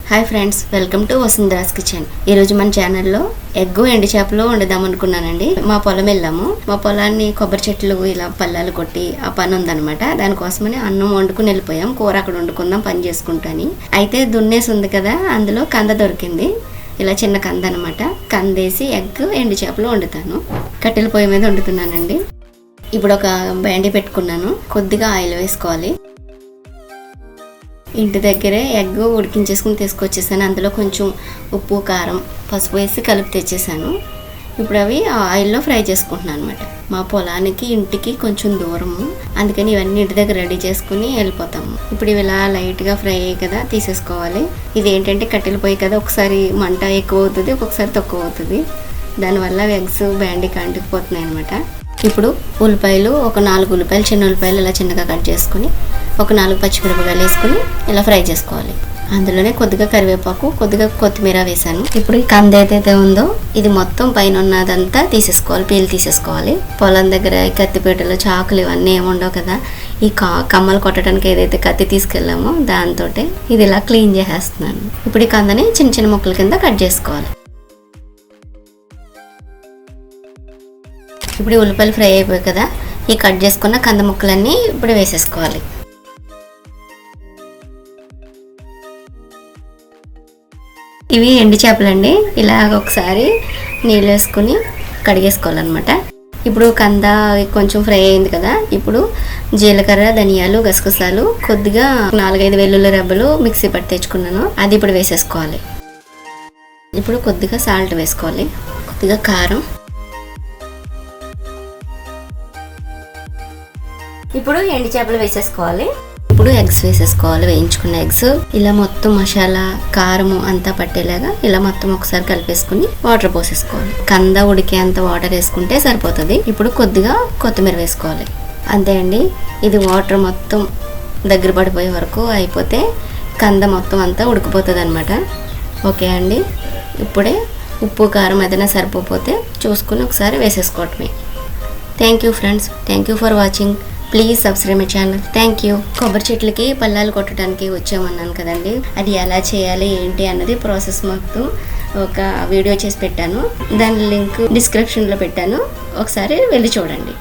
Hi friends, welcome to Vasundhara's kitchen. ఈ రోజు మన ఛానల్లో ఎగ్ ఎండు చేపలు వండుదాం అనుకున్నానండి. మా పొలం వెళ్ళాము. మా పొలాన్ని కొబ్బరి చెట్లు ఇలా పల్లాలు కొట్టి ఆ పని ఉందనమాట. దానికోసమని అన్నం వండుకుని వెళ్ళిపోయాం. కూర అక్కడ వండుకుందాం పని చేసుకుంటాని. అయితే దున్నేసి ఉంది కదా, అందులో కంద దొరికింది. ఇలా చిన్న కంద అనమాట. కందేసి ఎగ్ ఎండు చేపలు వండుతాను. కట్టెల పొయ్యి మీద వండుతున్నానండి. ఇప్పుడు ఒక బ్యాండీ పెట్టుకున్నాను. కొద్దిగా ఆయిల్ వేసుకోవాలి. ఇంటి దగ్గరే ఎగ్ ఉడికించేసుకుని తీసుకొచ్చేసాను. అందులో కొంచెం ఉప్పు, కారం, పసుపు వేసి కలిపి తెచ్చేసాను. ఇప్పుడు అవి ఆయిల్లో ఫ్రై చేసుకుంటున్నాను అనమాట. మా పొలానికి ఇంటికి కొంచెం దూరము, అందుకని ఇవన్నీ ఇంటి దగ్గర రెడీ చేసుకుని వెళ్ళిపోతాము. ఇప్పుడు ఇవి ఇలా లైట్గా ఫ్రై అయ్యి కదా తీసేసుకోవాలి. ఇది ఏంటంటే కట్టెలు పోయి కదా, ఒకసారి మంట ఎక్కువ అవుతుంది, ఒక్కొక్కసారి తక్కువ అవుతుంది. దానివల్ల ఎగ్స్ బ్యాండీకి అంటుకుపోతున్నాయి అనమాట. ఇప్పుడు ఉల్లిపాయలు, ఒక 4 ఉల్లిపాయలు, చిన్న ఉల్లిపాయలు ఇలా చిన్నగా కట్ చేసుకుని ఒక 4 పచ్చిమిరపకాయలు వేసుకుని ఇలా ఫ్రై చేసుకోవాలి. అందులోనే కొద్దిగా కరివేపాకు, కొద్దిగా కొత్తిమీర వేసాను. ఇప్పుడు ఈ కంద ఏదైతే ఉందో ఇది మొత్తం పైన ఉన్నదంతా తీసేసుకోవాలి, పీలు తీసేసుకోవాలి. పొలం దగ్గర కత్తిపీటలు, చాకులు ఇవన్నీ ఏముండవు కదా. ఈ కమ్మలు కొట్టడానికి ఏదైతే కత్తి తీసుకెళ్ళామో దాంతో ఇది ఇలా క్లీన్ చేసేస్తున్నాను. ఇప్పుడు ఈ కందని చిన్న చిన్న ముక్కల కింద కట్ చేసుకోవాలి. ఇప్పుడు ఉల్లిపాయలు ఫ్రై అయిపోయాయి కదా, ఈ కట్ చేసుకున్న కంద ముక్కలన్నీ ఇప్పుడు వేసేసుకోవాలి. ఇవి ఎండు చేపలండి. ఇలా ఒకసారి నీళ్ళు వేసుకుని కడిగేసుకోవాలన్నమాట. ఇప్పుడు కంద కొంచెం ఫ్రై అయింది కదా, ఇప్పుడు జీలకర్ర, ధనియాలు, గసగసాలు, కొద్దిగా 4-5 వెల్లుల్లి రెబ్బలు మిక్సీ పట్టి తెచ్చుకున్నాను, అది ఇప్పుడు వేసేసుకోవాలి. ఇప్పుడు కొద్దిగా సాల్ట్ వేసుకోవాలి, కొద్దిగా కారం. ఇప్పుడు ఎండు చేపలు వేసేసుకోవాలి. ఇప్పుడు ఎగ్స్ వేసేసుకోవాలి, వేయించుకున్న ఎగ్స్. ఇలా మొత్తం మసాలా, కారము అంతా పట్టేలాగా ఇలా మొత్తం ఒకసారి కలిపేసుకుని వాటర్ పోసేసుకోవాలి. కంద ఉడికేంత వాటర్ వేసుకుంటే సరిపోతుంది. ఇప్పుడు కొద్దిగా కొత్తిమీర వేసుకోవాలి. అంతే అండి. ఇది వాటర్ మొత్తం దగ్గర పడిపోయే వరకు అయిపోతే కంద మొత్తం అంతా ఉడికిపోతుంది అనమాట. ఓకే అండి. ఇప్పుడే ఉప్పు, కారం ఏదైనా సరిపోతే చూసుకుని ఒకసారి వేసేసుకోవటమే. Thank you friends. Thank you for watching. Please subscribe my channel. Thank you. కొబ్బరి చెట్లకి పల్లాలు కొట్టడానికి వచ్చామన్నాను కదండి, అది ఎలా చేయాలి ఏంటి అన్నది ప్రాసెస్ మొత్తం ఒక వీడియో చేసి పెట్టాను. దాని లింక్ డిస్క్రిప్షన్లో పెట్టాను, ఒకసారి వెళ్ళి చూడండి.